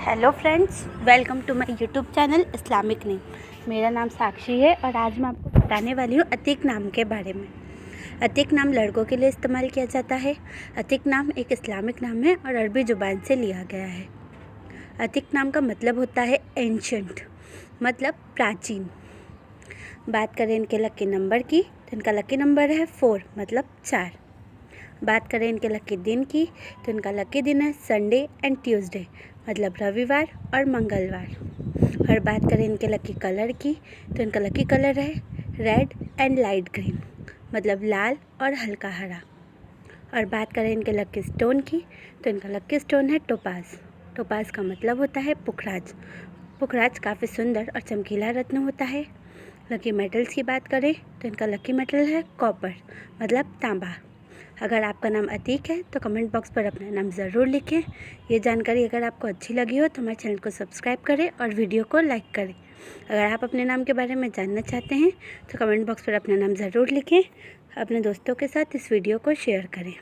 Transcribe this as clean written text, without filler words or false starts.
Hello friends, welcome to my YouTube channel Islamic name. मेरा नाम साक्षी है और आज मैं आपको बताने वाली हूँ अतीक नाम के बारे में। अतीक नाम लड़कों के लिए इस्तेमाल किया जाता है। अतीक नाम एक इस्लामिक नाम है और अरबी ज़ुबान से लिया गया है। अतीक नाम का मतलब होता है एंशंट, मतलब प्राचीन। बात करें इनके लकी नंबर की तो इनका लकी नंबर है 4, मतलब 4। बात करें इनके लकी दिन की तो इनका लकी दिन है संडे एंड ट्यूसडे, मतलब रविवार और मंगलवार। और बात करें इनके लकी कलर की तो इनका लकी कलर है रेड एंड लाइट ग्रीन, मतलब लाल और हल्का हरा। और बात करें इनके लकी स्टोन की तो इनका लकी स्टोन है टोपाज। टोपाज का मतलब होता है पुखराज। पुखराज काफ़ी सुंदर और चमकीला रत्न होता है। लकी मेटल्स की बात करें तो इनका लकी मेटल है कॉपर, मतलब तांबा। अगर आपका नाम अतीक है तो कमेंट बॉक्स पर अपना नाम ज़रूर लिखें। ये जानकारी अगर आपको अच्छी लगी हो तो हमारे चैनल को सब्सक्राइब करें और वीडियो को लाइक करें। अगर आप अपने नाम के बारे में जानना चाहते हैं तो कमेंट बॉक्स पर अपना नाम ज़रूर लिखें। अपने दोस्तों के साथ इस वीडियो को शेयर करें।